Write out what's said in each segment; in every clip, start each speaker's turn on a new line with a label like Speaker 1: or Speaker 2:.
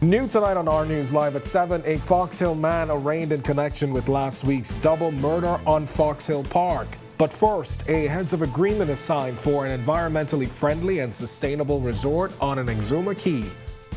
Speaker 1: New tonight on Our News Live at 7, a Fox Hill man arraigned in connection with last week's double murder on Fox Hill Park. But first, a heads of agreement is signed for an environmentally friendly and sustainable resort on an Exuma Key.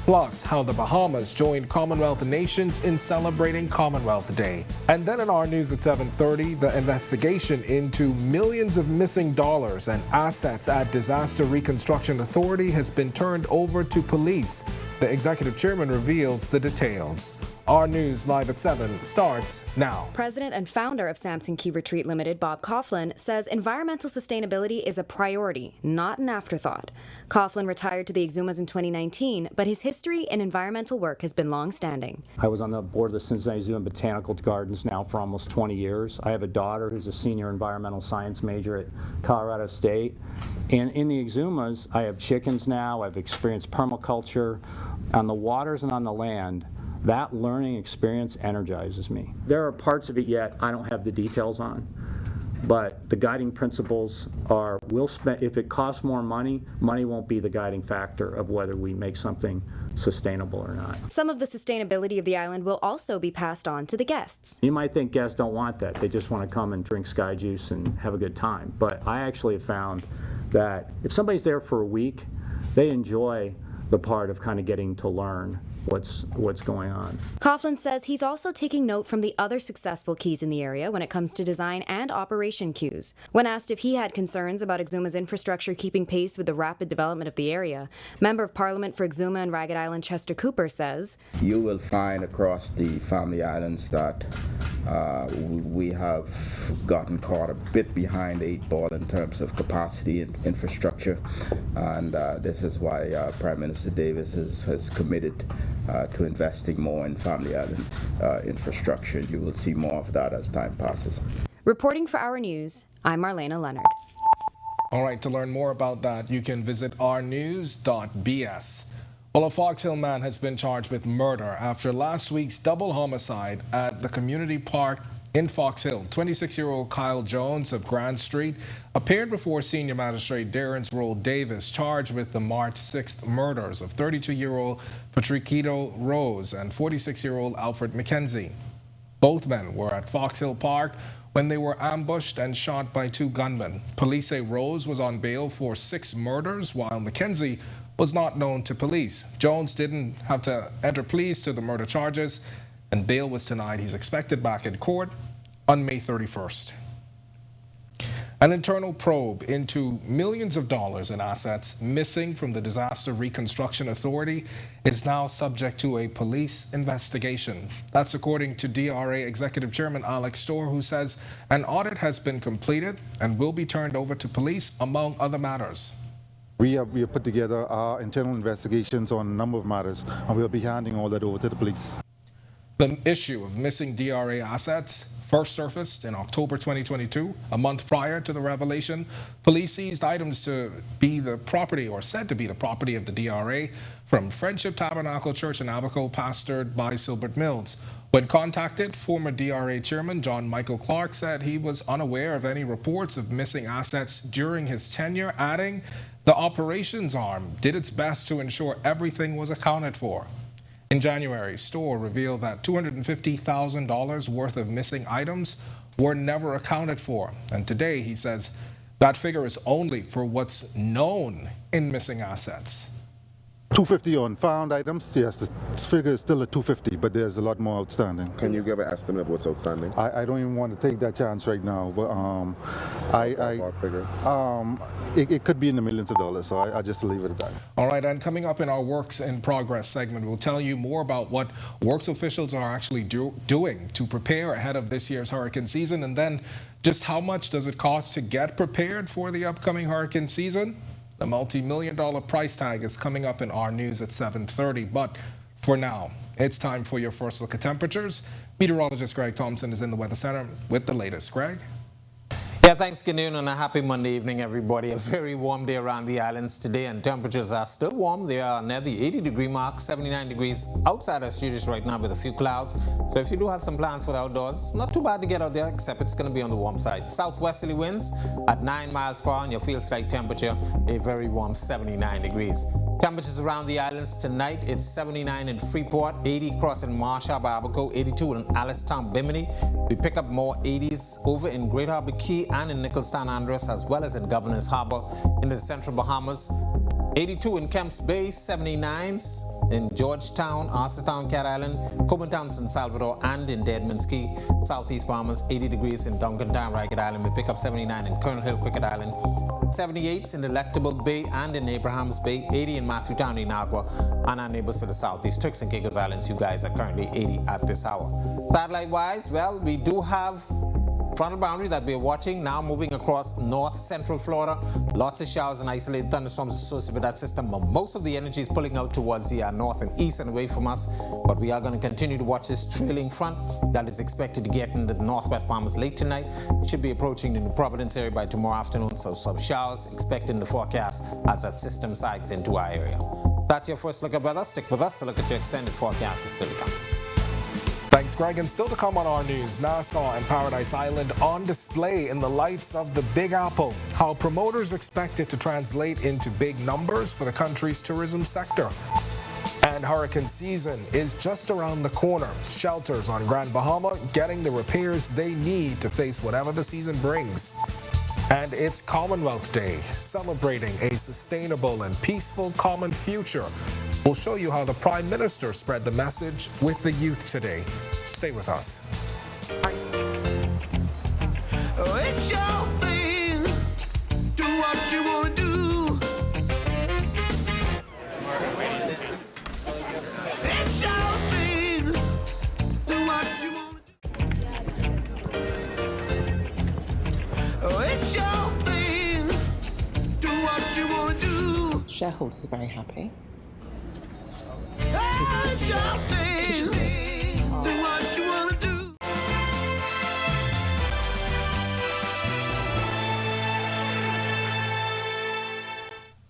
Speaker 1: Plus, how the Bahamas joined Commonwealth nations in celebrating Commonwealth Day. And then in Our News at 7:30, the investigation into millions of missing dollars and assets at Disaster Reconstruction Authority has been turned over to police. The executive chairman reveals the details. Our News Live at 7 starts now.
Speaker 2: President and founder of Samson Key Retreat Limited, Bob Coughlin, says environmental sustainability is a priority, not an afterthought. Coughlin retired to the Exumas in 2019, but his history in environmental work has been long-standing.
Speaker 3: I was on the board of the Cincinnati Zoo and Botanical Gardens now for almost 20 years. I have a daughter who's a senior environmental science major at Colorado State. And in the Exumas, I have chickens now. I've experienced permaculture on the waters and on the land. That learning experience energizes me. There are parts of it yet I don't have the details on, but the guiding principles are, if it costs more money, money won't be the guiding factor of whether we make something sustainable or not.
Speaker 2: Some of the sustainability of the island will also be passed on to the guests.
Speaker 3: You might think guests don't want that. They just want to come and drink Sky Juice and have a good time. But I actually have found that if somebody's there for a week, they enjoy the part of kind of getting to learn what's going on.
Speaker 2: Coughlin says he's also taking note from the other successful keys in the area when it comes to design and operation queues. When asked if he had concerns about Exuma's infrastructure keeping pace with the rapid development of the area, Member of Parliament for Exuma and Ragged Island Chester Cooper says,
Speaker 4: "You will find across the Family Islands that we have gotten caught a bit behind the 8 ball in terms of capacity and infrastructure, and this is why Prime Minister Davis has committed to investing more in Family Island infrastructure. You will see more of that as time passes."
Speaker 2: Reporting for Our News, I'm Marlena Leonard.
Speaker 1: All right, to learn more about that, you can visit ournews.bs. Well, a Fox Hill man has been charged with murder after last week's double homicide at the community park in Fox Hill. 26-year-old Kyle Jones of Grand Street appeared before Senior Magistrate Dorian Davis, charged with the March 6th murders of 32-year-old Patriquito Rose and 46-year-old Alfred McKenzie. Both men were at Fox Hill Park when they were ambushed and shot by 2 gunmen. Police say Rose was on bail for 6 murders, while McKenzie was not known to police. Jones didn't have to enter pleas to the murder charges, and bail was denied. He's expected back in court on May 31st. An internal probe into millions of dollars in assets missing from the Disaster Reconstruction Authority is now subject to a police investigation. That's according to DRA Executive Chairman Alex Storr, who says an audit has been completed and will be turned over to police, among other matters.
Speaker 5: We have put together our internal investigations on a number of matters, and we'll be handing all that over to the police.
Speaker 1: The issue of missing DRA assets first surfaced in October 2022, a month prior to the revelation. Police seized items to be the property, or said to be the property, of the DRA from Friendship Tabernacle Church in Abaco, pastored by Silbert Mills. When contacted, former DRA Chairman John Michael Clark said he was unaware of any reports of missing assets during his tenure, adding the operations arm did its best to ensure everything was accounted for. In January, Storr revealed that $250,000 worth of missing items were never accounted for. And today, he says that figure is only for what's known in missing assets.
Speaker 5: $250 on found items. Yes, the figure is still at $250, but there's a lot more outstanding.
Speaker 6: Can you give an estimate of what's outstanding?
Speaker 5: I don't even want to take that chance right now, but
Speaker 6: Figure.
Speaker 5: It could be in the millions of dollars, so I just leave it at that.
Speaker 1: All right, and coming up in our Works in Progress segment, we'll tell you more about what works officials are actually doing to prepare ahead of this year's hurricane season, and then just how much does it cost to get prepared for the upcoming hurricane season? The multi-million-dollar price tag is coming up in Our News at 7:30. But for now, it's time for your first look at temperatures. Meteorologist Greg Thompson is in the Weather Center with the latest. Greg?
Speaker 7: Yeah, thanks, Ganoon, and a happy Monday evening, everybody. A very warm day around the islands today, and temperatures are still warm. They are near the 80-degree mark, 79 degrees outside our studios right now with a few clouds. So if you do have some plans for the outdoors, not too bad to get out there, except it's going to be on the warm side. Southwesterly winds at 9 miles per hour, and your feel-like temperature, a very warm 79 degrees. Temperatures around the islands tonight, it's 79 in Freeport, 80 crossing Marshall, Barbacoa, 82 in Allenstown, Bimini. We pick up more 80s over in Great Harbor Key and in Nicholstown, Andros, as well as in Governor's Harbor in the central Bahamas. 82 in Kemps Bay, 79s in Georgetown, Arthurstown, Cat Island, Copentown, San Salvador, and in Deadman's Key, Southeast Bahamas. 80 degrees in Duncantown, Ragged Island. We pick up 79 in Colonel Hill, Cricket Island. 78s in Delectable Bay and in Abrahams Bay, 80 in Matthewtown, Inagua, and our neighbors to the southeast, Turks and Caicos Islands. You guys are currently 80 at this hour. Satellite-wise, well, we do have frontal boundary that we're watching now moving across north central Florida. Lots of showers and isolated thunderstorms associated with that system. But most of the energy is pulling out towards the north and east and away from us. But we are going to continue to watch this trailing front that is expected to get into the northwest Bahamas late tonight. Should be approaching the New Providence area by tomorrow afternoon. So some showers expected in the forecast as that system sides into our area. That's your first look at weather. Stick with us to look at your extended forecast is still to come.
Speaker 1: Thanks, Greg. And still to come on our news, Nassau and Paradise Island on display in the lights of the Big Apple. How promoters expect it to translate into big numbers for the country's tourism sector. And hurricane season is just around the corner. Shelters on Grand Bahama getting the repairs they need to face whatever the season brings. And it's Commonwealth Day, celebrating a sustainable and peaceful common future. We'll show you how the Prime Minister spread the message with the youth today. Stay with us.
Speaker 8: It's your thing. Do what you want to do. It's your thing. Do what you want to do. It's your thing. Do what you want to do.
Speaker 9: Shareholders are very happy.
Speaker 8: It's your thing. Do what you want to do.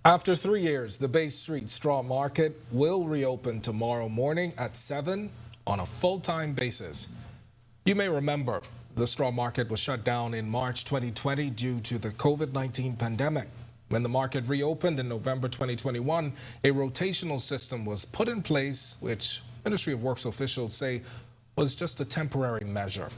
Speaker 1: After 3 years, the Bay Street Straw Market will reopen tomorrow morning at 7 on a full-time basis. You may remember the straw market was shut down in March 2020 due to the COVID-19 pandemic. When the market reopened in November 2021, a rotational system was put in place, which Ministry of Works officials say was just a temporary measure.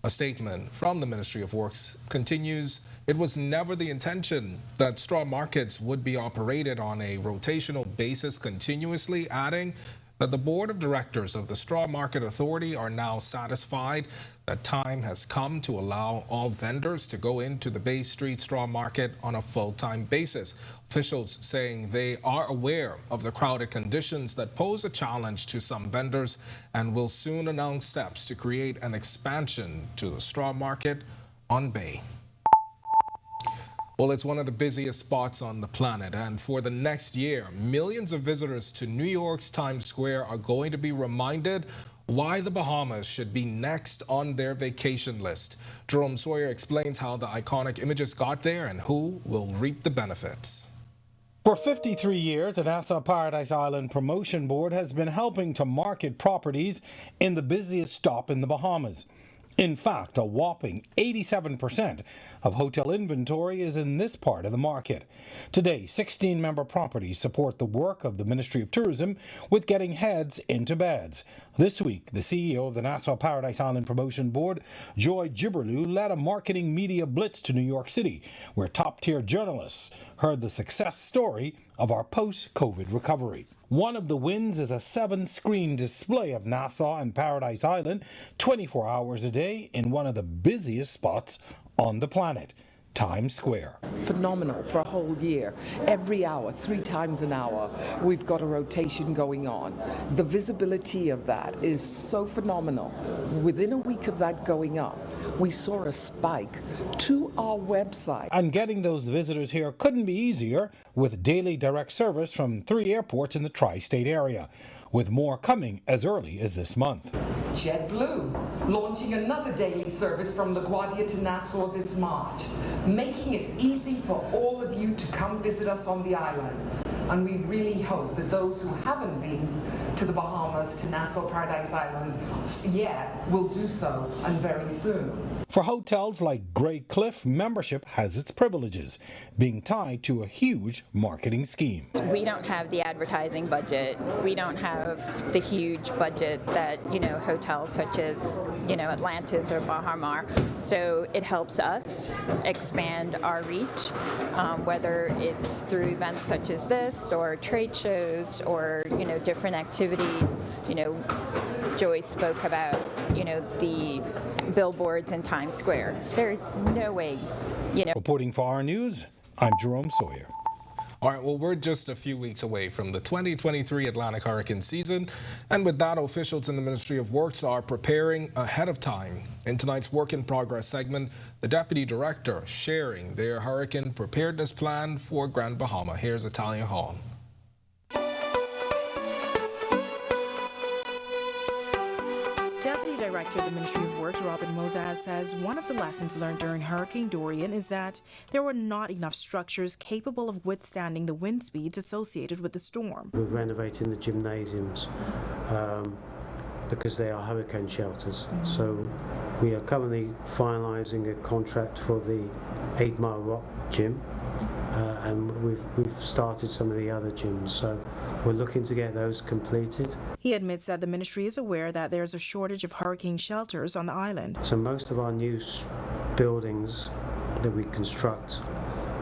Speaker 1: A statement from the Ministry of Works continues, it was never the intention that straw markets would be operated on a rotational basis continuously, adding that the Board of Directors of the Straw Market Authority are now satisfied that time has come to allow all vendors to go into the Bay Street Straw Market on a full-time basis. Officials saying they are aware of the crowded conditions that pose a challenge to some vendors and will soon announce steps to create an expansion to the straw market on Bay. Well, it's one of the busiest spots on the planet, and for the next year, millions of visitors to New York's Times Square are going to be reminded why the Bahamas should be next on their vacation list. Jerome Sawyer explains how the iconic images got there and who will reap the benefits.
Speaker 10: For 53 years, the Nassau Paradise Island Promotion Board has been helping to market properties in the busiest stop in the Bahamas. In fact, a whopping 87% of hotel inventory is in this part of the market. Today, 16 member properties support the work of the Ministry of Tourism with getting heads into beds. This week, the CEO of the Nassau Paradise Island Promotion Board, Joy Gibberlew, led a marketing media blitz to New York City, where top-tier journalists heard the success story of our post-COVID recovery. One of the wins is a 7-screen display of Nassau and Paradise Island 24 hours a day in one of the busiest spots on the planet, Times Square.
Speaker 9: Phenomenal for a whole year. Every hour, 3 times an hour, we've got a rotation going on. The visibility of that is so phenomenal. Within a week of that going up, we saw a spike to our website.
Speaker 10: And getting those visitors here couldn't be easier with daily direct service from 3 airports in the tri-state area, with more coming as early as this month.
Speaker 9: JetBlue, launching another daily service from LaGuardia to Nassau this March, making it easy for all of you to come visit us on the island. And we really hope that those who haven't been to the Bahamas, to Nassau Paradise Island yet, will do so, and very soon.
Speaker 10: For hotels like Grey Cliff, membership has its privileges, being tied to a huge marketing scheme.
Speaker 11: We don't have the advertising budget. We don't have the huge budget that, hotels such as, Atlantis or Baha Mar. So it helps us expand our reach, whether it's through events such as this or trade shows or, different activities. Joy spoke about, the billboards in Times Square. There's no way,
Speaker 10: Reporting for Our News, I'm Jerome Sawyer.
Speaker 1: All right, well, we're just a few weeks away from the 2023 Atlantic hurricane season, and with that, officials in the Ministry of Works are preparing ahead of time. In tonight's Work in Progress segment, the Deputy Director sharing their hurricane preparedness plan for Grand Bahama. Here's Italia Hall.
Speaker 12: Deputy Director of the Ministry of Works, Robin Moses, says one of the lessons learned during Hurricane Dorian is that there were not enough structures capable of withstanding the wind speeds associated with the storm.
Speaker 13: We're renovating the gymnasiums because they are hurricane shelters. So we are currently finalising a contract for the 8 Mile Rock gym. And we've started some of the other gyms, so we're looking to get those completed.
Speaker 12: He admits that the ministry is aware that there's a shortage of hurricane shelters on the island.
Speaker 13: So most of our new buildings that we construct,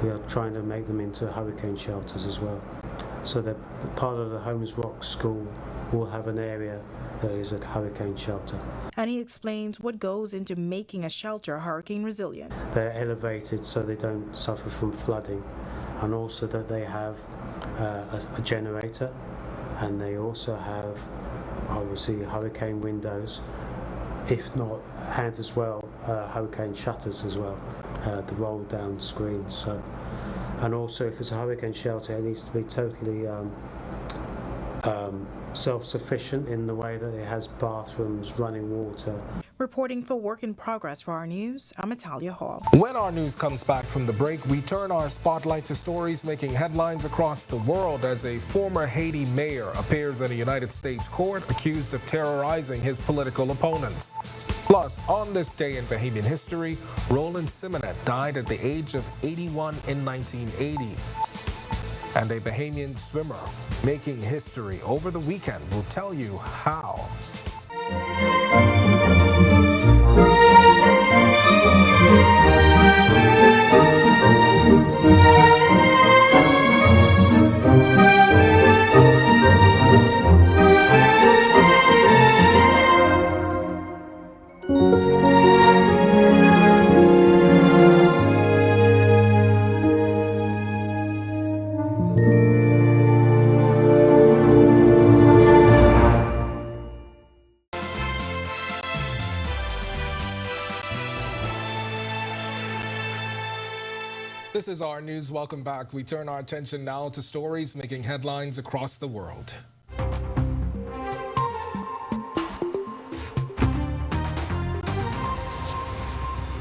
Speaker 13: we are trying to make them into hurricane shelters as well. So that part of the Holmes Rock School will have an area that is a hurricane shelter.
Speaker 12: And he explains what goes into making a shelter hurricane resilient.
Speaker 13: They're elevated so they don't suffer from flooding, and also that they have a generator, and they also have obviously hurricane windows, if not, and as well hurricane shutters as well, the roll down screens. So, and also if it's a hurricane shelter, it needs to be totally self-sufficient in the way that it has bathrooms, running water.
Speaker 12: Reporting for Work in Progress for Our News, I'm Italia Hall.
Speaker 1: When Our News comes back from the break, we turn our spotlight to stories making headlines across the world as a former Haiti mayor appears in a United States court accused of terrorizing his political opponents. Plus, on this day in Bahamian history, Roland Simonet died at the age of 81 in 1980. And a Bahamian swimmer making history over the weekend will tell you how. This is Our News. Welcome back. We turn our attention now to stories making headlines across the world.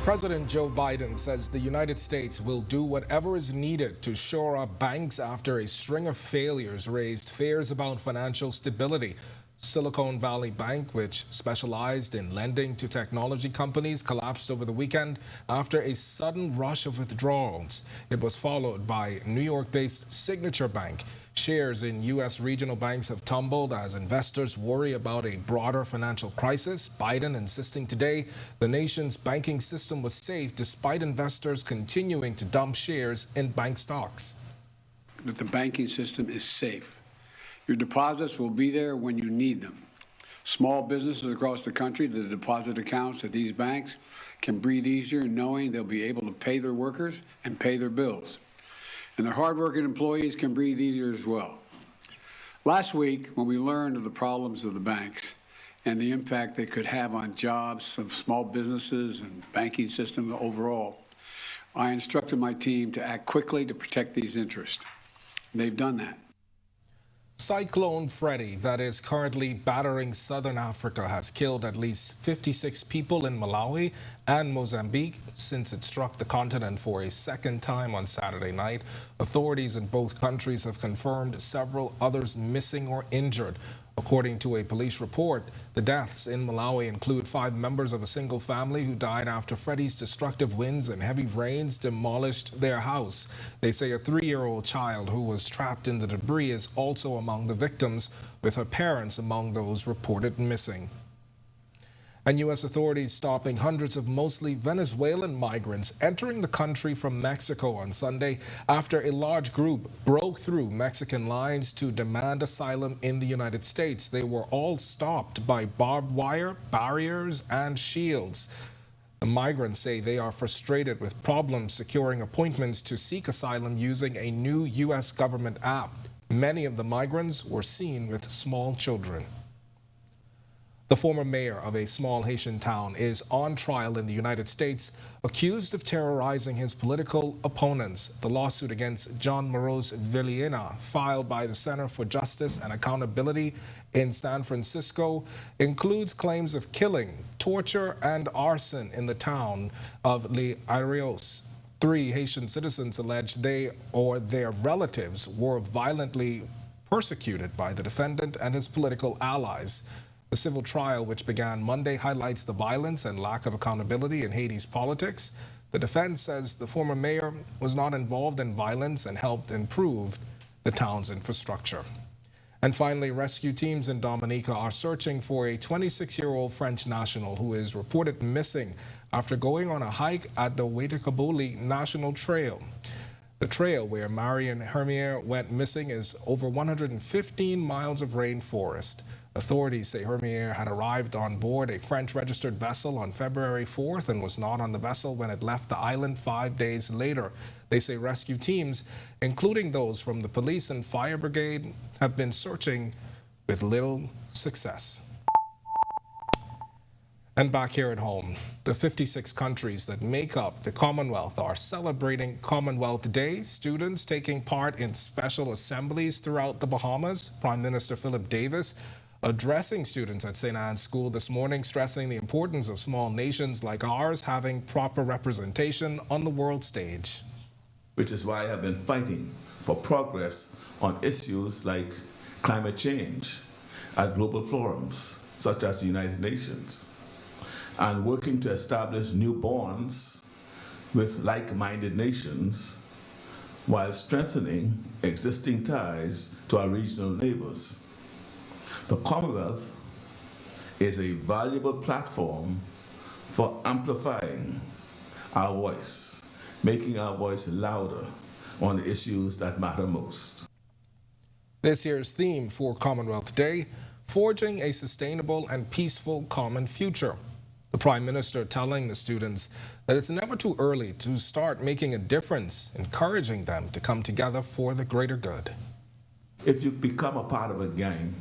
Speaker 1: President Joe Biden says the United States will do whatever is needed to shore up banks after a string of failures raised fears about financial stability. Silicon Valley Bank, which specialized in lending to technology companies, collapsed over the weekend after a sudden rush of withdrawals. It was followed by New York-based Signature Bank. Shares in U.S. regional banks have tumbled as investors worry about a broader financial crisis. Biden insisting today the nation's banking system was safe despite investors continuing to dump shares in bank stocks.
Speaker 14: That the banking system is safe. Your deposits will be there when you need them. Small businesses across the country, the deposit accounts at these banks can breathe easier knowing they'll be able to pay their workers and pay their bills. And their hardworking employees can breathe easier as well. Last week, when we learned of the problems of the banks and the impact they could have on jobs of small businesses and banking system overall, I instructed my team to act quickly to protect these interests. They've done that.
Speaker 1: Cyclone Freddy, that is currently battering southern Africa, has killed at least 56 people in Malawi and Mozambique since it struck the continent for a second time on Saturday night. Authorities in both countries have confirmed several others missing or injured. According to a police report, the deaths in Malawi include 5 members of a single family who died after Freddy's destructive winds and heavy rains demolished their house. They say a 3-year-old child who was trapped in the debris is also among the victims, with her parents among those reported missing. And U.S. authorities stopping hundreds of mostly Venezuelan migrants entering the country from Mexico on Sunday after a large group broke through Mexican lines to demand asylum in the United States. They were all stopped by barbed wire, barriers, and shields. The migrants say they are frustrated with problems securing appointments to seek asylum using a new U.S. government app. Many of the migrants were seen with small children. The former mayor of a small Haitian town is on trial in the United States, accused of terrorizing his political opponents. The lawsuit against John Moreau's Villena, filed by the Center for Justice and Accountability in San Francisco, includes claims of killing, torture, and arson in the town of Les Arraignment. 3 Haitian citizens allege they or their relatives were violently persecuted by the defendant and his political allies. The civil trial, which began Monday, highlights the violence and lack of accountability in Haiti's politics. The defense says the former mayor was not involved in violence and helped improve the town's infrastructure. And finally, rescue teams in Dominica are searching for a 26-year-old French national who is reported missing after going on a hike at the Waitakabuli National Trail. The trail where Marion Hermier went missing is over 115 miles of rainforest. Authorities say Hermier had arrived on board a French-registered vessel on February 4th and was not on the vessel when it left the island 5 days later. They say rescue teams, including those from the police and fire brigade, have been searching with little success. And back here at home, the 56 countries that make up the Commonwealth are celebrating Commonwealth Day. Students taking part in special assemblies throughout the Bahamas. Prime Minister Philip Davis addressing students at St. Anne's School this morning, stressing the importance of small nations like ours having proper representation on the world stage.
Speaker 15: Which is why I have been fighting for progress on issues like climate change at global forums such as the United Nations, and working to establish new bonds with like-minded nations while strengthening existing ties to our regional neighbors. The Commonwealth is a valuable platform for amplifying our voice, making our voice louder on the issues that matter most.
Speaker 1: This year's theme for Commonwealth Day, forging a sustainable and peaceful common future. The Prime Minister telling the students that it's never too early to start making a difference, encouraging them to come together for the greater good.
Speaker 15: If you become a part of a gang,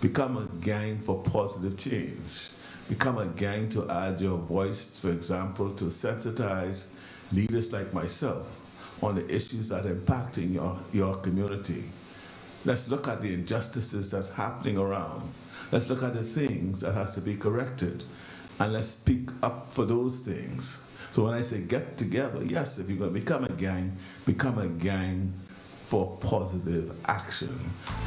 Speaker 15: become a gang for positive change. Become a gang to add your voice, for example, to sensitize leaders like myself on the issues that are impacting your community. Let's look at the injustices that's happening around. Let's look at the things that has to be corrected. And let's speak up for those things. So when I say get together, yes, if you're going to become a gang for positive action,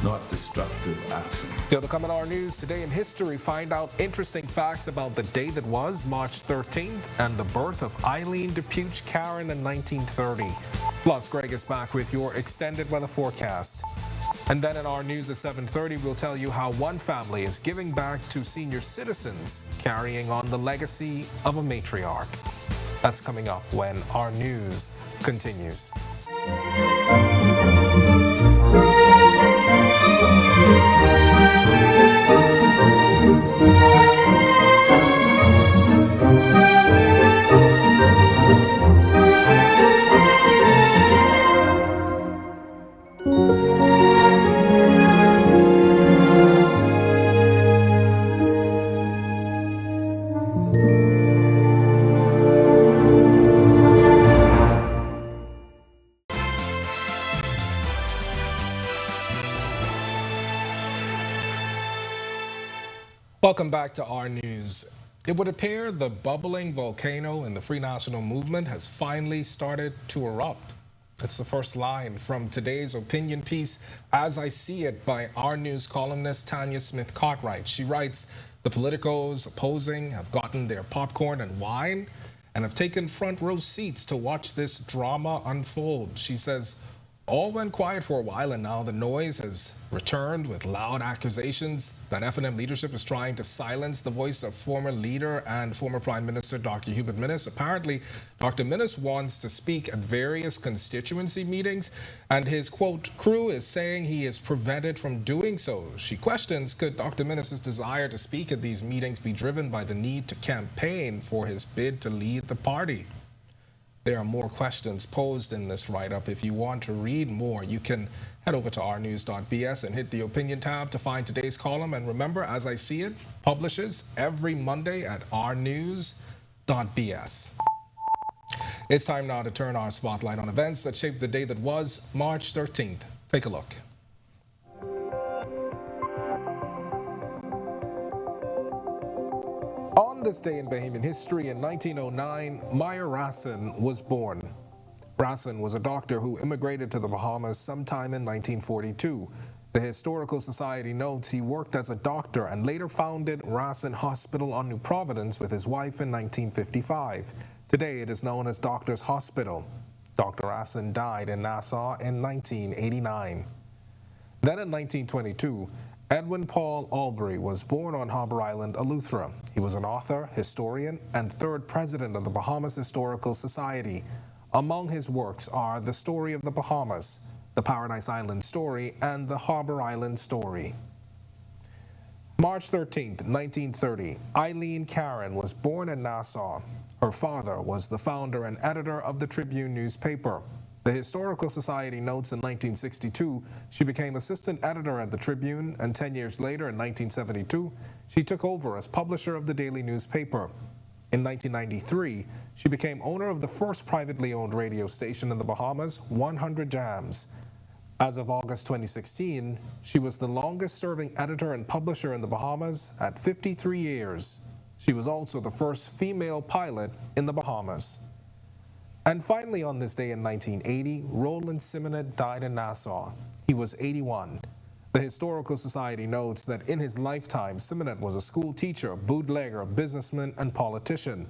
Speaker 15: not destructive action.
Speaker 1: Still to come on Our News, today in history, find out interesting facts about the day that was, March 13th, and the birth of Eileen Depuch Karen in 1930. Plus, Greg is back with your extended weather forecast. And then in Our News at 7:30, we'll tell you how one family is giving back to senior citizens, carrying on the legacy of a matriarch. That's coming up when Our News continues. Welcome back to our news. It would appear the bubbling volcano in the Free National Movement has finally started to erupt. It's the first line from today's opinion piece, As I See It, by Our News columnist Tanya Smith-Cartwright. She writes, the politicos opposing have gotten their popcorn and wine and have taken front row seats to watch this drama unfold. She says, all went quiet for a while, and now the noise has returned with loud accusations that F&M leadership is trying to silence the voice of former leader and former Prime Minister Dr. Hubert Minnis. Apparently, Dr. Minnis wants to speak at various constituency meetings, and his, quote, crew is saying he is prevented from doing so. She questions, could Dr. Minnis's desire to speak at these meetings be driven by the need to campaign for his bid to lead the party? There are more questions posed in this write-up. If you want to read more, you can head over to ournews.bs and hit the opinion tab to find today's column. And remember, As I See It publishes every Monday at ournews.bs. It's time now to turn our spotlight on events that shaped the day that was March 13th. Take a look. On this day in Bahamian history in 1909, Meyer Rassen was born. Rassen was a doctor who immigrated to the Bahamas sometime in 1942. The Historical Society notes he worked as a doctor and later founded Rassen Hospital on New Providence with his wife in 1955. Today it is known as Doctors Hospital. Dr. Rassen died in Nassau in 1989. Then in 1922, Edwin Paul Albury was born on Harbor Island, Eleuthera. He was an author, historian, and third president of the Bahamas Historical Society. Among his works are The Story of the Bahamas, The Paradise Island Story, and The Harbor Island Story. March 13th, 1930, Eileen Karen was born in Nassau. Her father was the founder and editor of the Tribune newspaper. The Historical Society notes in 1962, she became assistant editor at the Tribune, and 10 years later, in 1972, she took over as publisher of the daily newspaper. In 1993, she became owner of the first privately owned radio station in the Bahamas, 100 Jams. As of August 2016, she was the longest-serving editor and publisher in the Bahamas at 53 years. She was also the first female pilot in the Bahamas. And finally, on this day in 1980, Roland Simonet died in Nassau. He was 81. The Historical Society notes that in his lifetime, Simonet was a school teacher, bootlegger, businessman, and politician.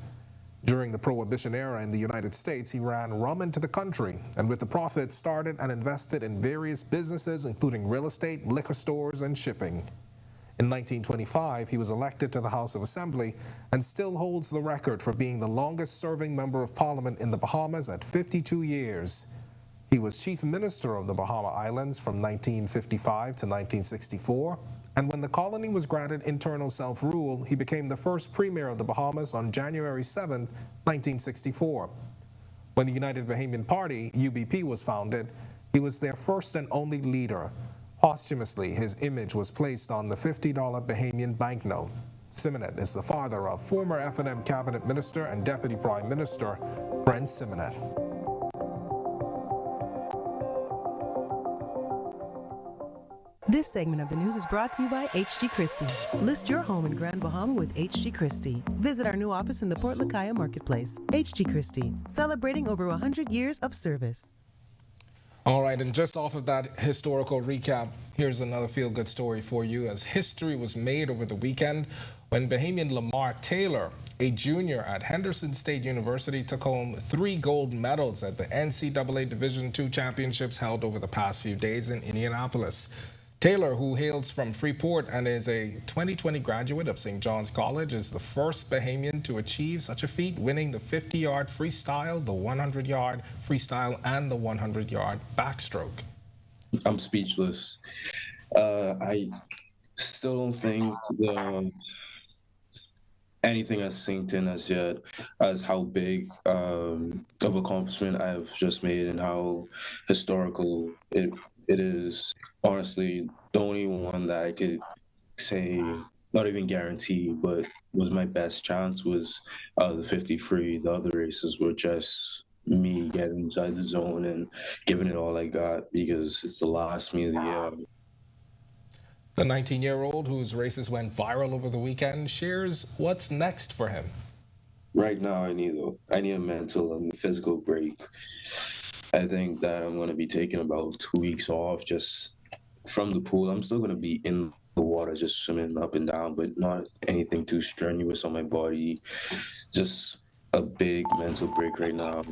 Speaker 1: During the Prohibition era in the United States, he ran rum into the country, and with the profits started and invested in various businesses, including real estate, liquor stores, and shipping. In 1925, he was elected to the House of Assembly and still holds the record for being the longest-serving member of Parliament in the Bahamas at 52 years. He was Chief Minister of the Bahama Islands from 1955 to 1964, and when the colony was granted internal self-rule, he became the first Premier of the Bahamas on January 7, 1964. When the United Bahamian Party, UBP, was founded, he was their first and only leader. Posthumously, his image was placed on the $50 Bahamian banknote. Simonet is the father of former F&M Cabinet Minister and Deputy Prime Minister Brent Simonet.
Speaker 16: This segment of the news is brought to you by H.G. Christie. List your home in Grand Bahama with H.G. Christie. Visit our new office in the Port Lacaya Marketplace. H.G. Christie, celebrating over 100 years of service.
Speaker 1: All right, and just off of that historical recap, here's another feel-good story for you, as history was made over the weekend when Bahamian Lamar Taylor, a junior at Henderson State University, took home 3 gold medals at the NCAA Division II championships held over the past few days in Indianapolis. Taylor, who hails from Freeport and is a 2020 graduate of St. John's College, is the first Bahamian to achieve such a feat, winning the 50-yard freestyle, the 100-yard freestyle, and the 100-yard backstroke.
Speaker 17: I'm speechless. I still don't think anything has synced in as yet as how big of accomplishment I've just made and how historical it is. Honestly, the only one that I could say, not even guarantee, but was my best chance was the 50 free. The other races were just me getting inside the zone and giving it all I got because it's the last meet of the year.
Speaker 1: The 19-year-old, whose races went viral over the weekend, shares what's next for him.
Speaker 17: Right now, I need a mental and physical break. I think that I'm going to be taking about 2 weeks off just from the pool. I'm still going to be in the water, just swimming up and down, but not anything too strenuous on my body. Just a big mental break right now.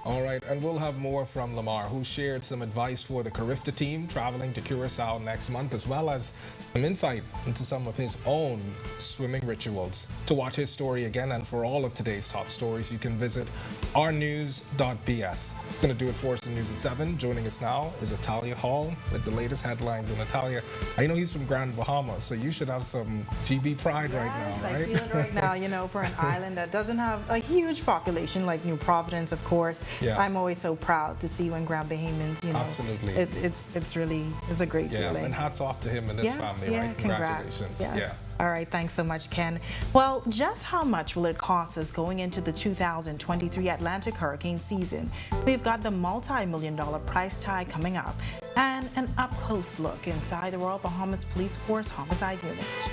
Speaker 1: All right, and we'll have more from Lamar, who shared some advice for the Carifta team traveling to Curacao next month, as well as some insight into some of his own swimming rituals. To watch his story again and for all of today's top stories, you can visit ournews.bs. It's going to do it for us in News at 7. Joining us now is Natalia Hall with the latest headlines. And Natalia, I know he's from Grand Bahamas, so you should have some GB pride right now, right?
Speaker 12: I feel it right now, you know, for an island that doesn't have a huge population like New Providence, of course.
Speaker 1: Yeah.
Speaker 12: I'm always so proud to see when Grand Bahamians, you know.
Speaker 1: Absolutely.
Speaker 12: It's really a great feeling.
Speaker 1: And hats off to him and his family, right? Congratulations.
Speaker 12: Yes.
Speaker 1: Yeah.
Speaker 12: All right, thanks so much, Ken. Well, just how much will it cost us going into the 2023 Atlantic hurricane season? We've got the multi-million-dollar price tag coming up and an up-close look inside the Royal Bahamas Police Force Homicide Unit.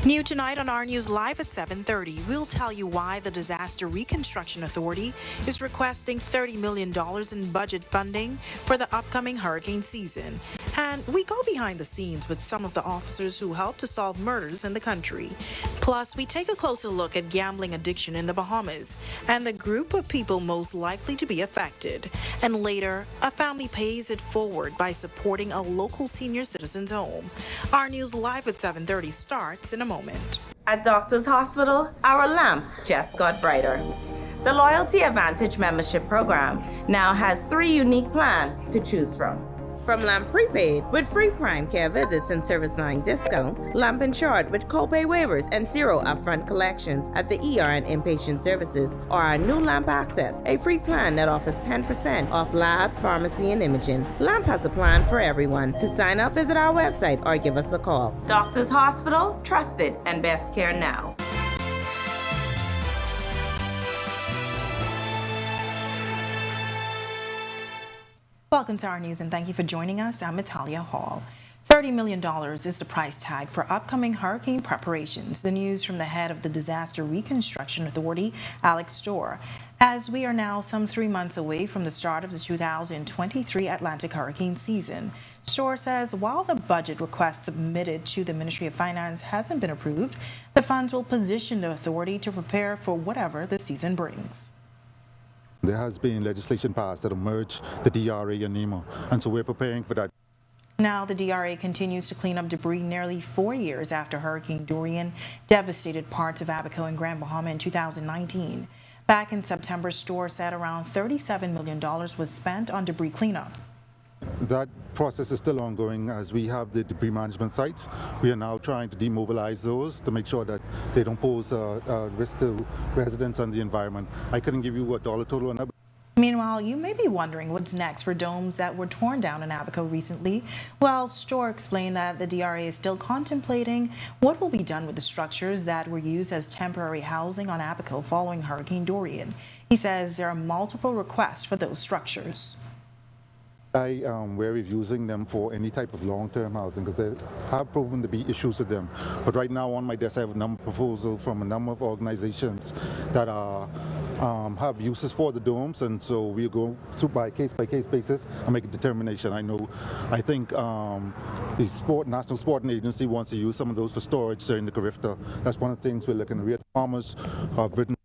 Speaker 12: New tonight on Our News Live at 7:30, we'll tell you why the Disaster Reconstruction Authority is requesting $30 million in budget funding for the upcoming hurricane season. And we go behind the scenes with some of the officers who helped to solve murders in the country. Plus, we take a closer look at gambling addiction in the Bahamas and the group of people most likely to be affected. And later, a family pays it forward by supporting a local senior citizen's home. Our News Live at 7:30 starts in a moment.
Speaker 18: At Doctors Hospital, our lamp just got brighter. The Loyalty Advantage membership program now has 3 unique plans to choose from. From Lamp Prepaid with free prime care visits and service line discounts, Lamp Insured with copay waivers and 0 upfront collections at the ER and inpatient services, or our new Lamp Access, a free plan that offers 10% off lab, pharmacy, and imaging. Lamp has a plan for everyone. To sign up, visit our website or give us a call. Doctors Hospital, trusted and best care now.
Speaker 12: Welcome to Our News and thank you for joining us. I'm Natalia Hall. $30 million is the price tag for upcoming hurricane preparations. The news from the head of the Disaster Reconstruction Authority, Alex Storr. As we are now some 3 months away from the start of the 2023 Atlantic hurricane season, Storr says while the budget request submitted to the Ministry of Finance hasn't been approved, the funds will position the authority to prepare for whatever the season brings.
Speaker 5: There has been legislation passed that will merge the DRA and NEMA, and so we're preparing for that.
Speaker 12: Now, the DRA continues to clean up debris nearly 4 years after Hurricane Dorian devastated parts of Abaco and Grand Bahama in 2019. Back in September, Storr said around $37 million was spent on debris cleanup.
Speaker 5: That process is still ongoing as we have the debris management sites. We are now trying to demobilize those to make sure that they don't pose a risk to residents and the environment. I couldn't give you a dollar total on that.
Speaker 12: Meanwhile, you may be wondering what's next for domes that were torn down in Abaco recently. Well, Storr explained that the DRA is still contemplating what will be done with the structures that were used as temporary housing on Abaco following Hurricane Dorian. He says there are multiple requests for those structures.
Speaker 5: We're reviewing them for any type of long-term housing because there have proven to be issues with them. But right now on my desk I have a number of proposals from a number of organizations that have uses for the domes, and so we'll go through by case basis and make a determination. I think the National Sporting Agency wants to use some of those for storage during the Carifta. That's one of the things we're looking at. We have farmers,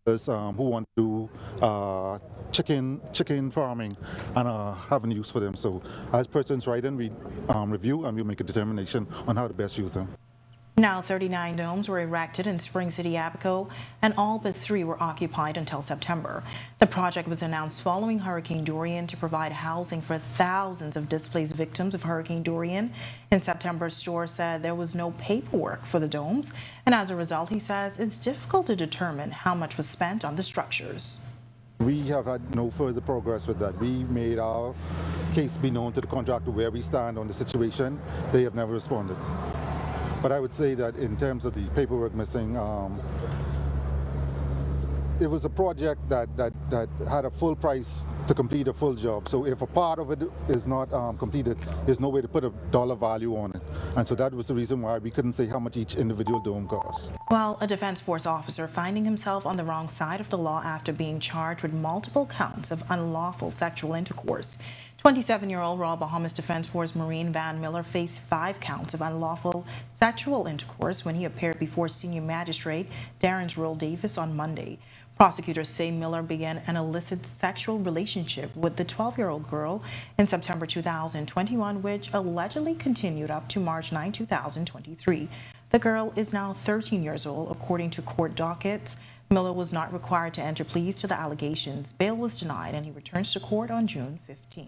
Speaker 5: visitors who want to do chicken farming and have a use for them. So as persons write in, we review and we'll make a determination on how to best use them.
Speaker 12: Now 39 domes were erected in Spring City, Abaco, and all but 3 were occupied until September. The project was announced following Hurricane Dorian to provide housing for thousands of displaced victims of Hurricane Dorian. In September, Storr said there was no paperwork for the domes, and as a result, he says it's difficult to determine how much was spent on the structures.
Speaker 5: We have had no further progress with that. We made our case be known to the contractor where we stand on the situation. They have never responded. But I would say that in terms of the paperwork missing, it was a project that had a full price to complete a full job. So if a part of it is not completed, there's no way to put a dollar value on it. And so that was the reason why we couldn't say how much each individual dome costs.
Speaker 12: Well, a Defense Force officer finding himself on the wrong side of the law after being charged with multiple counts of unlawful sexual intercourse. 27-year-old Royal Bahamas Defense Force Marine Van Miller faced 5 counts of unlawful sexual intercourse when he appeared before Senior Magistrate Darren Roll Davis on Monday. Prosecutors say Miller began an illicit sexual relationship with the 12-year-old girl in September 2021, which allegedly continued up to March 9, 2023. The girl is now 13 years old, according to court dockets. Miller was not required to enter pleas to the allegations. Bail was denied, and he returns to court on June 15th.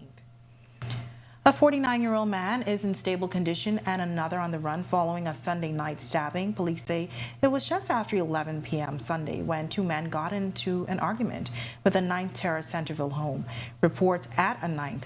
Speaker 12: A 49-year-old man is in stable condition and another on the run following a Sunday night stabbing. Police say it was just after 11 p.m. Sunday when 2 men got into an argument with a 9th Terrace Centerville home. Reports at a 9th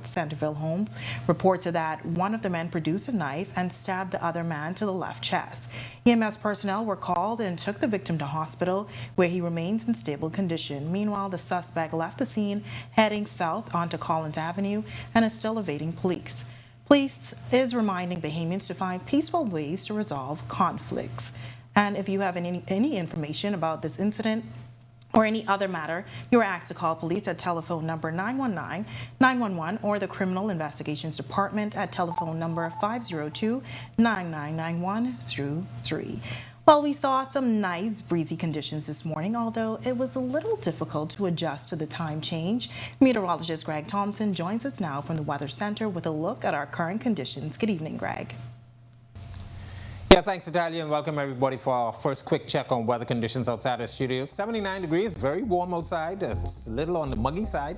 Speaker 12: Centerville home reported that one of the men produced a knife and stabbed the other man to the left chest. EMS personnel were called and took the victim to hospital, where he remains in stable condition. Meanwhile, the suspect left the scene heading south onto Collins Avenue and is still evading police. Police is reminding Bahamians to find peaceful ways to resolve conflicts. And if you have any information about this incident or any other matter, you are asked to call police at telephone number 919-911 or the Criminal Investigations Department at telephone number 502-9991-3. Well, we saw some nice breezy conditions this morning, although it was a little difficult to adjust to the time change. Meteorologist Greg Thompson joins us now from the Weather Center with a look at our current conditions. Good evening, Greg.
Speaker 7: Yeah, thanks, Natalia, and welcome everybody for our first quick check on weather conditions outside our studios. 79 degrees, very warm outside. It's a little on the muggy side.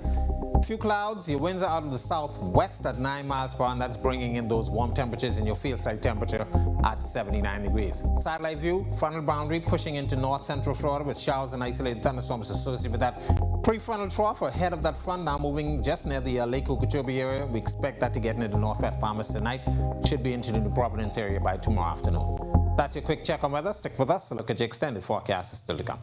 Speaker 7: A few clouds. Your winds are out of the southwest at 9 miles per hour, and that's bringing in those warm temperatures in your field side temperature at 79 degrees. Satellite view, frontal boundary pushing into north central Florida with showers and isolated thunderstorms associated with that. Prefrontal trough ahead of that front now moving just near the Lake Okeechobee area. We expect that to get into the northwest Bahamas tonight. Should be into the New Providence area by tomorrow afternoon. That's your quick check on weather. Stick with us. A look at your extended forecast is still to come.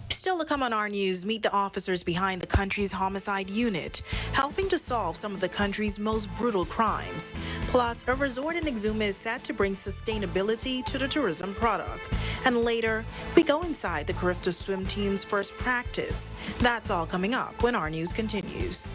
Speaker 12: Still to come on our news, meet the officers behind the country's homicide unit, helping to solve some of the country's most brutal crimes. Plus, a resort in Exuma is set to bring sustainability to the tourism product. And later, we go inside the Carifta swim team's first practice. That's all coming up when our news continues.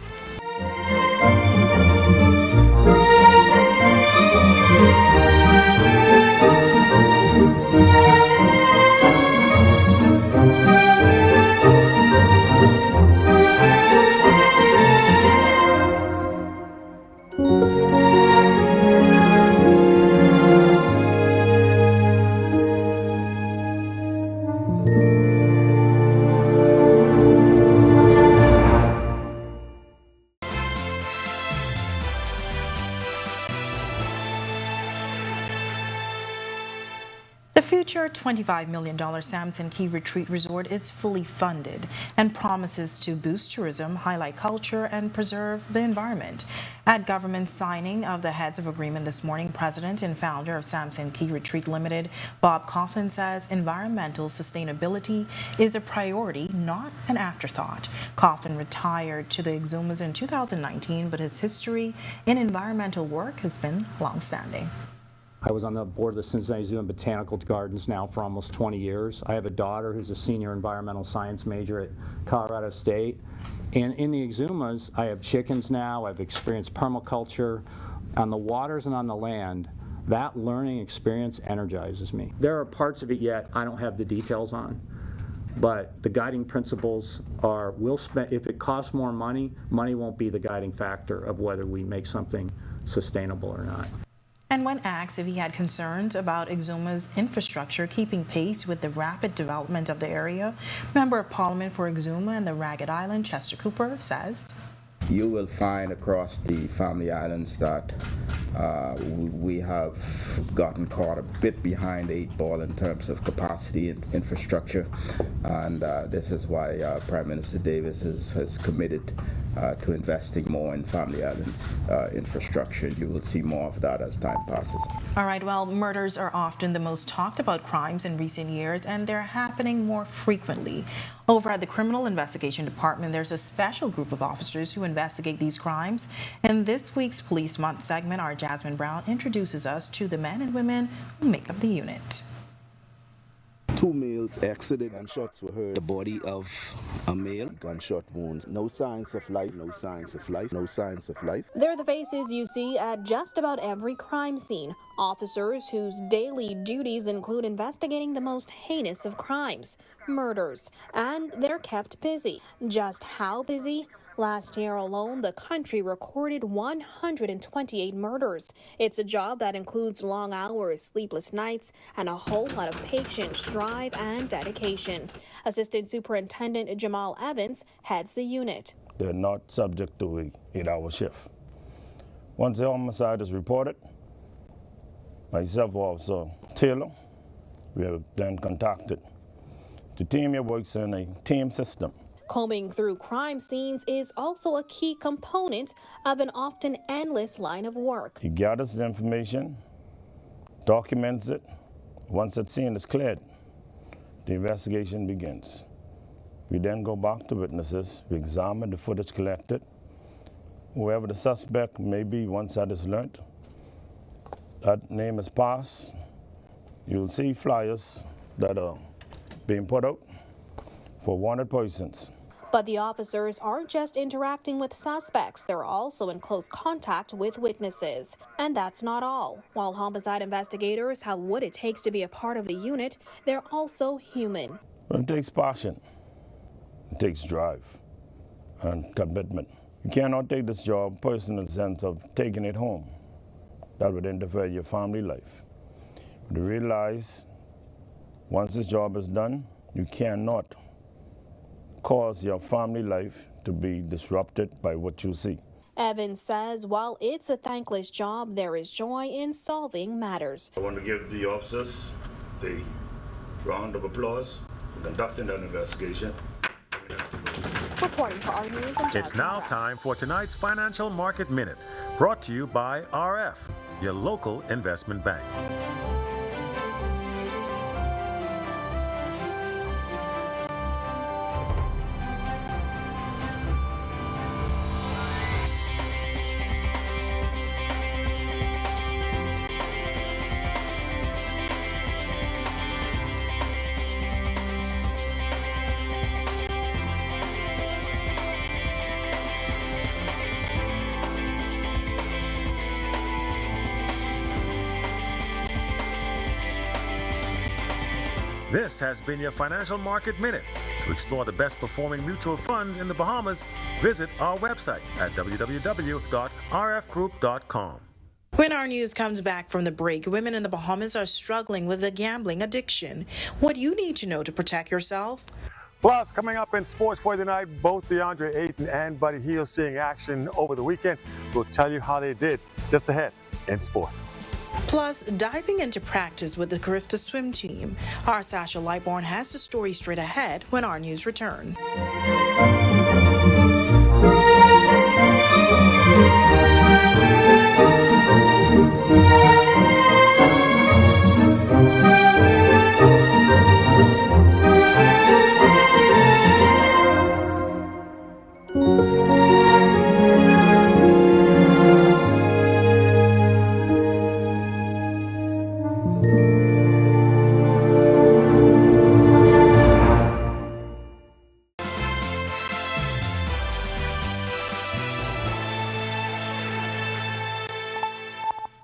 Speaker 12: Future $25 million Samson Key Retreat Resort is fully funded and promises to boost tourism, highlight culture, and preserve the environment. At government signing of the heads of agreement this morning, President and founder of Samson Key Retreat Limited, Bob Coughlin, says environmental sustainability is a priority, not an afterthought. Coughlin retired to the Exumas in 2019, but his history in environmental work has been long-standing.
Speaker 3: I was on the board of the Cincinnati Zoo and Botanical Gardens now for almost 20 years. I have a daughter who's a senior environmental science major at Colorado State. And in the Exumas, I have chickens now. I've experienced permaculture on the waters and on the land. That learning experience energizes me. There are parts of it yet I don't have the details on, but the guiding principles are, if it costs more money, money won't be the guiding factor of whether we make something sustainable or not.
Speaker 12: And when asked if he had concerns about Exuma's infrastructure keeping pace with the rapid development of the area, Member of Parliament for Exuma and the Ragged Island, Chester Cooper, says,
Speaker 4: you will find across the Family Islands that we have gotten caught a bit behind the 8 ball in terms of capacity and infrastructure, and this is why Prime Minister Davis has committed to investing more in Family Islands infrastructure. You will see more of that as time passes.
Speaker 12: All right, well, murders are often the most talked about crimes in recent years, and they're happening more frequently. Over at the Criminal Investigation Department, there's a special group of officers who investigate these crimes. In this week's Police Month segment, our Jasmine Brown introduces us to the men and women who make up the unit.
Speaker 19: 2 males exited. Gunshots were heard. The body of a male. Gunshot wounds. No signs of life. No signs of life. No signs of life.
Speaker 20: They're the faces you see at just about every crime scene. Officers whose daily duties include investigating the most heinous of crimes, murders. And they're kept busy. Just how busy? Last year alone, the country recorded 128 murders. It's a job that includes long hours, sleepless nights, and a whole lot of patience, drive, and dedication. Assistant Superintendent Jamal Evans heads the unit.
Speaker 21: They're not subject to an 8-hour shift. Once the homicide is reported, myself, Officer Taylor, we have then contacted the team that works in a team system.
Speaker 20: Combing through crime scenes is also a key component of an often endless line of work.
Speaker 21: He gathers the information, documents it. Once that scene is cleared, the investigation begins. We then go back to witnesses, we examine the footage collected. Whoever the suspect may be, once that is learned, that name is passed. You'll see flyers that are being put out for wanted persons.
Speaker 20: But the officers aren't just interacting with suspects, they're also in close contact with witnesses. And that's not all. While homicide investigators have what it takes to be a part of the unit, they're also human.
Speaker 21: It takes passion, it takes drive and commitment. You cannot take this job personally in the sense of taking it home. That would interfere with your family life. But to realize once this job is done, you cannot cause your family life to be disrupted by what you see.
Speaker 20: Evans says while it's a thankless job, there is joy in solving matters.
Speaker 21: I want to give the officers a round of applause for conducting that investigation.
Speaker 20: Reporting for Our News,
Speaker 22: it's now time for tonight's Financial Market Minute, brought to you by RF, your local investment bank. This has been your Financial Market Minute. To explore the best performing mutual funds in the Bahamas, visit our website at www.rfgroup.com.
Speaker 12: When our news comes back from the break, women in the Bahamas are struggling with a gambling addiction. What you need to know to protect yourself?
Speaker 23: Plus, coming up in sports for tonight, both DeAndre Ayton and Buddy Hield seeing action over the weekend. We'll tell you how they did just ahead in sports.
Speaker 12: Plus, diving into practice with the Carifta swim team. Our Sasha Lightborn has the story straight ahead when our news return.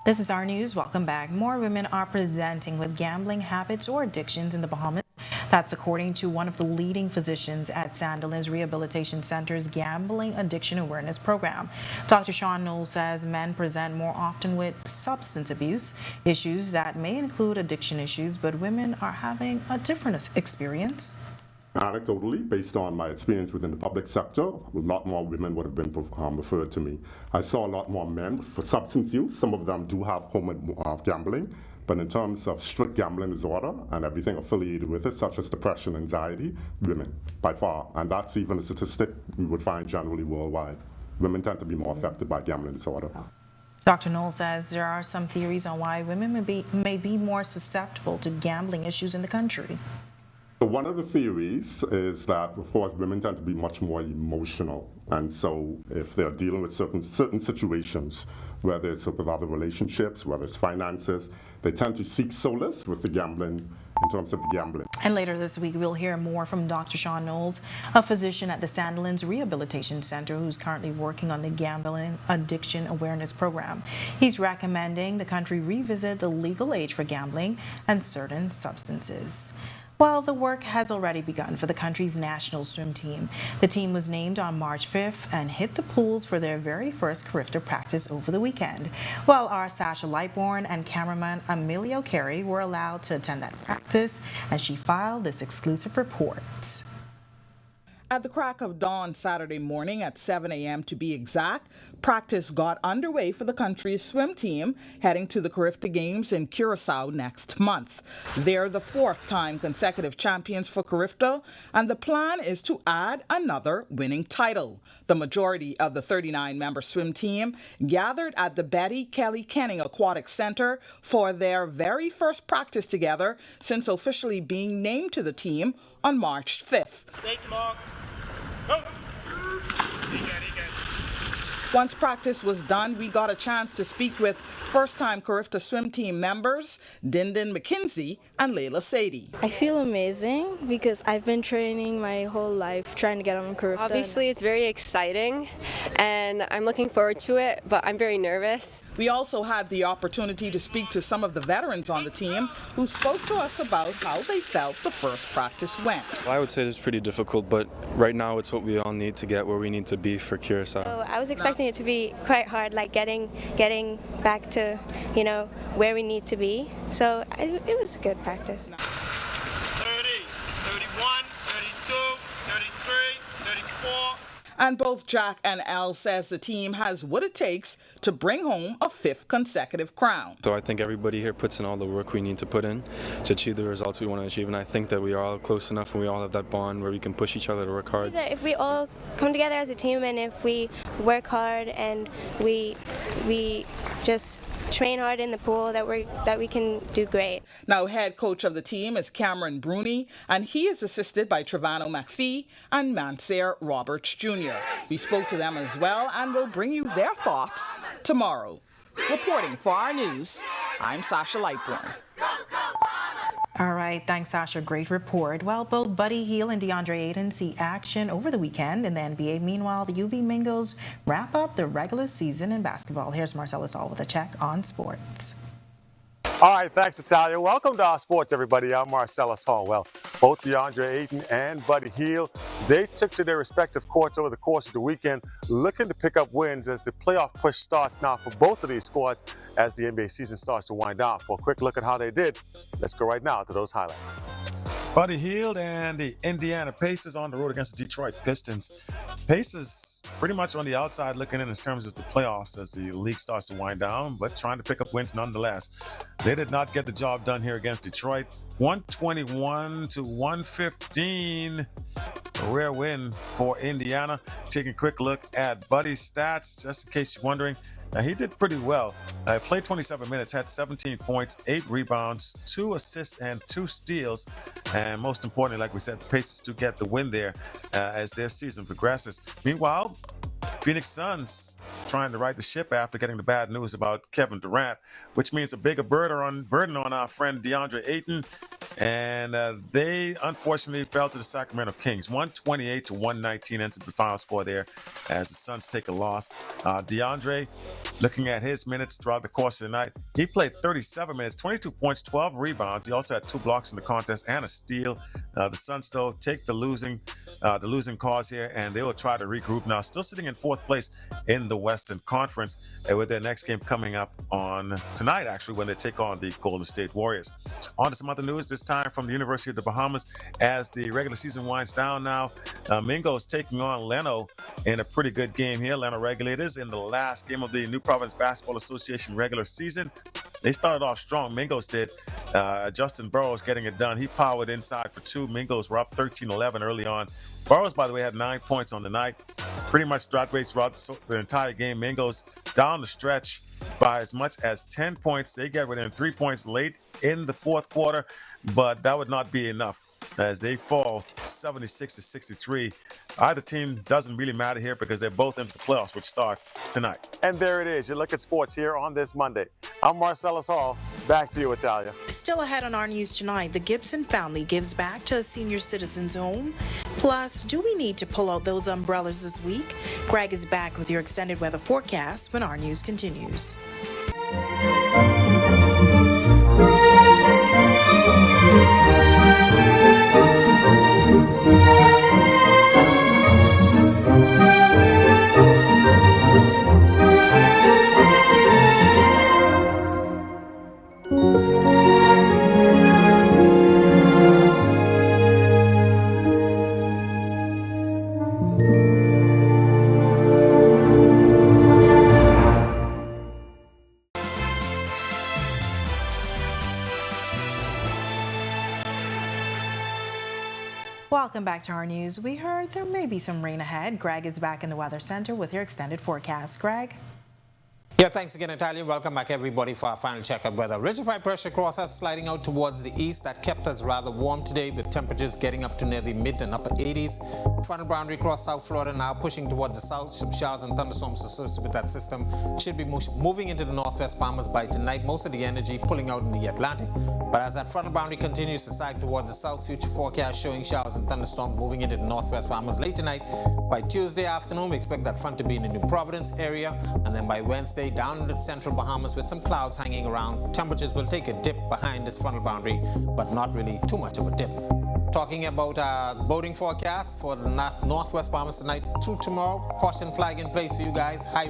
Speaker 12: This is our news. Welcome back. More women are presenting with gambling habits or addictions in the Bahamas. That's according to one of the leading physicians at Sandilands Rehabilitation Center's Gambling Addiction Awareness Program. Dr. Sean Knoll says men present more often with substance abuse issues that may include addiction issues, but women are having a different experience.
Speaker 6: Anecdotally, based on my experience within the public sector, a lot more women would have been referred to me. I saw a lot more men for substance use. Some of them do have home gambling, but in terms of strict gambling disorder and everything affiliated with it, such as depression, anxiety, women, by far. And that's even a statistic we would find generally worldwide. Women tend to be more affected by gambling disorder.
Speaker 12: Dr. Knoll says there are some theories on why women may be more susceptible to gambling issues in the country.
Speaker 6: So one of the theories is that, of course, women tend to be much more emotional. And so if they're dealing with certain situations, whether it's with other relationships, whether it's finances, they tend to seek solace with the gambling in terms of the gambling.
Speaker 12: And later this week, we'll hear more from Dr. Sean Knowles, a physician at the Sandilands Rehabilitation Center who's currently working on the Gambling Addiction Awareness Program. He's recommending the country revisit the legal age for gambling and certain substances. Well, the work has already begun for the country's national swim team. The team was named on March 5th and hit the pools for their very first Carifta practice over the weekend. Well, our Sasha Lightbourne and cameraman Emilio Carey were allowed to attend that practice, and she filed this exclusive report.
Speaker 2: At the crack of dawn Saturday morning at 7 a.m. to be exact, practice got underway for the country's swim team heading to the Carifta Games in Curacao next month. They're the fourth time consecutive champions for Carifta, and the plan is to add another winning title. The majority of the 39-member swim team gathered at the Betty Kelly Kenning Aquatic Center for their very first practice together since officially being named to the team on March 5th. Once practice was done, we got a chance to speak with first-time Carifta swim team members Dindin McKinsey and Layla Sadie.
Speaker 8: I feel amazing because I've been training my whole life trying to get on Carifta.
Speaker 9: Obviously, it's very exciting and I'm looking forward to it, but I'm very nervous.
Speaker 2: We also had the opportunity to speak to some of the veterans on the team who spoke to us about how they felt the first practice went.
Speaker 24: Well, I would say it's pretty difficult, but right now it's what we all need to get where we need to be for Curacao.
Speaker 9: So I was expecting it to be quite hard, like getting back to, where we need to be. So it was a good practice.
Speaker 25: 30, 31, 32, 33, 34.
Speaker 2: And both Jack and Elle says the team has what it takes to bring home a fifth consecutive crown.
Speaker 24: So I think everybody here puts in all the work we need to put in to achieve the results we want to achieve, and I think that we are all close enough and we all have that bond where we can push each other to work hard.
Speaker 9: If we all come together as a team and if we work hard and we just train hard in the pool, that we can do great.
Speaker 2: Now, head coach of the team is Cameron Bruni, and he is assisted by Trevano McPhee and Mansair Roberts Jr. We spoke to them as well, and we'll bring you their thoughts tomorrow. Reporting for our news, I'm Sasha Lightbourne.
Speaker 12: All right, thanks, Sasha. Great report. Well, both Buddy Hield and DeAndre Ayton see action over the weekend in the NBA. Meanwhile, the UB Mingos wrap up the regular season in basketball. Here's Marcellus Hall with a check on sports.
Speaker 23: All right, thanks, Natalia. Welcome to our sports, everybody. I'm Marcellus Hall. Well, both DeAndre Ayton and Buddy Hield, they took to their respective courts over the course of the weekend, looking to pick up wins as the playoff push starts now for both of these squads as the NBA season starts to wind down. For a quick look at how they did, let's go right now to those highlights.
Speaker 26: Buddy Hield and the Indiana Pacers on the road against the Detroit Pistons. Pacers pretty much on the outside looking in terms of the playoffs as the league starts to wind down, but trying to pick up wins nonetheless. They did not get the job done here against Detroit. 121 to 115. A rare win for Indiana. Taking a quick look at Buddy's stats, just in case you're wondering. Now, he did pretty well. Played 27 minutes, had 17 points, 8 rebounds, 2 assists, and 2 steals. And most importantly, like we said, the Pacers do get the win there as their season progresses. Meanwhile, Phoenix Suns trying to right the ship after getting the bad news about Kevin Durant, which means a bigger burden on our friend DeAndre Ayton. And they unfortunately fell to the Sacramento Kings. 128 to 119 ends up the final score there as the Suns take a loss. DeAndre, looking at his minutes throughout the course of the night, he played 37 minutes, 22 points, 12 rebounds. He also had 2 blocks in the contest and a steal. The Suns, though, take the losing cause here, and they will try to regroup now. Still sitting in 4th place in the Western Conference, with their next game coming up on tonight, actually, when they take on the Golden State Warriors. On to some other news, this time from the University of the Bahamas as the regular season winds down now. Mingo's taking on Leno in a pretty good game here. Leno Regulators in the last game of the New Providence Basketball Association regular season. They started off strong. Mingos did. Justin Burrows getting it done. He powered inside for 2. Mingos were up 13-11 early on. Burrows, by the way, had 9 points on the night. Pretty much drop rates throughout the entire game. Mingos down the stretch by as much as 10 points. They get within 3 points late in the 4th quarter, but that would not be enough.
Speaker 23: as they fall 76-63. Either team doesn't really matter here because they're both into the playoffs, which start tonight. And there it is. You look at sports here on this Monday. I'm Marcellus Hall. Back to you, Italia.
Speaker 12: Still ahead on our news tonight, the Gibson family gives back to a senior citizen's home. Plus, do we need to pull out those umbrellas this week? Greg is back with your extended weather forecast when our news continues. Welcome back to our news. We heard there may be some rain ahead. Greg is back in the Weather Center with your extended forecast. Greg?
Speaker 7: Yeah, thanks again, Natalia. Welcome back, everybody, for our final check of weather. Ridge of high pressure crosses sliding out towards the east. That kept us rather warm today, with temperatures getting up to near the mid and upper 80s. Frontal boundary across South Florida now pushing towards the south. Some showers and thunderstorms associated with that system should be moving into the northwest Bahamas by tonight. Most of the energy pulling out in the Atlantic. But as that frontal boundary continues to side towards the south, future forecast showing showers and thunderstorms moving into the northwest Bahamas late tonight. By Tuesday afternoon, we expect that front to be in the New Providence area, and then by Wednesday down into the central Bahamas with some clouds hanging around. Temperatures will take a dip behind this frontal boundary, but not really too much of a dip. Talking about boating forecast for the northwest Bahamas tonight through tomorrow. Caution flag in place for you guys. High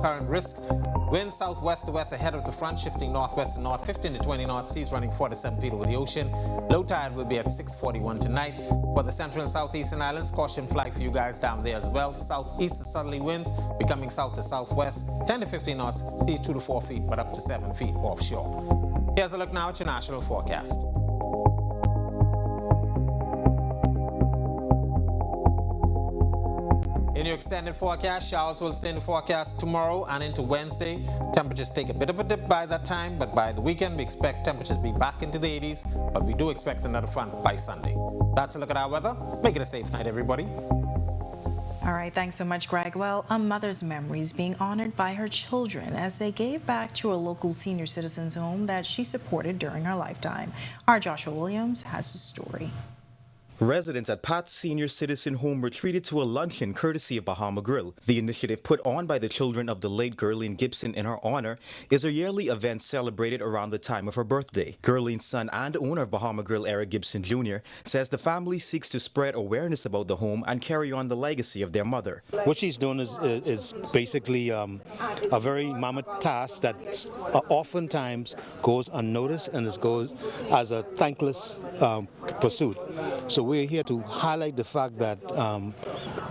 Speaker 7: current risk. Wind southwest to west ahead of the front, shifting northwest to north, 15 to 20 knots. Seas running 4 to 7 feet over the ocean. Low tide will be at 6:41 tonight. For the central and southeastern islands, caution flag for you guys down there as well. Southeast southerly winds becoming south to southwest, 10 to 15 knots. Seas 2 to 4 feet, but up to 7 feet offshore. Here's a look now at your national forecast. In your extended forecast, showers will stay in the forecast tomorrow and into Wednesday. Temperatures take a bit of a dip by that time, but by the weekend we expect temperatures to be back into the 80s, but we do expect another front by Sunday. That's a look at our weather. Make it a safe night, everybody.
Speaker 12: All right, thanks so much, Greg. Well, a mother's memory is being honored by her children as they gave back to a local senior citizens home that she supported during her lifetime. Our Joshua Williams has the story.
Speaker 10: Residents at Pat's Senior Citizen Home were treated to a luncheon courtesy of Bahama Grill. The initiative put on by the children of the late Gerline Gibson in her honor is a yearly event celebrated around the time of her birthday. Gerline's son and owner of Bahama Grill, Eric Gibson Jr., says the family seeks to spread awareness about the home and carry on the legacy of their mother.
Speaker 11: What she's doing is basically a very mammoth task that oftentimes goes unnoticed and goes as a thankless pursuit. So we're here to highlight the fact that,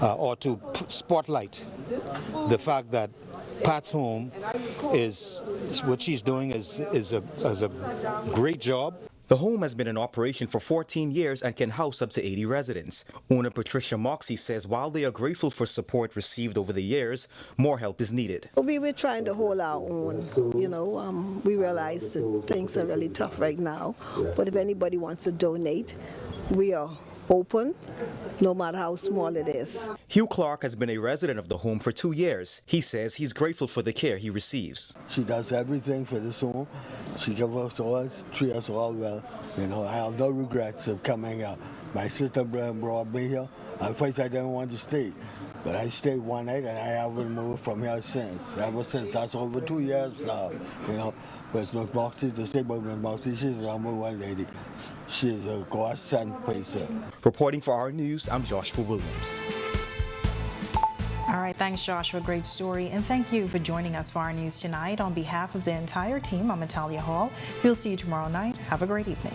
Speaker 11: or to spotlight the fact that Pat's home is, what she's doing is a great job.
Speaker 10: The home has been in operation for 14 years and can house up to 80 residents. Owner Patricia Moxie says while they are grateful for support received over the years, more help is needed.
Speaker 13: We were trying to hold our own, we realize that things are really tough right now, but if anybody wants to donate, we are open, no matter how small it is.
Speaker 10: Hugh Clark has been a resident of the home for 2 years. He says he's grateful for the care he receives.
Speaker 14: She does everything for this home. She gives us all, treats us all well. I have no regrets of coming here. My sister brought me here. At first I didn't want to stay, but I stayed one night and I haven't moved from here since. Ever since, that's over 2 years now, But it's Miss Moxie, to say about Miss Moxie, she's a number one lady. She's a godsend person.
Speaker 10: Reporting for Our News, I'm Joshua Williams.
Speaker 12: All right, thanks, Joshua. Great story. And thank you for joining us for our news tonight. On behalf of the entire team, I'm Natalia Hall. We'll see you tomorrow night. Have a great evening.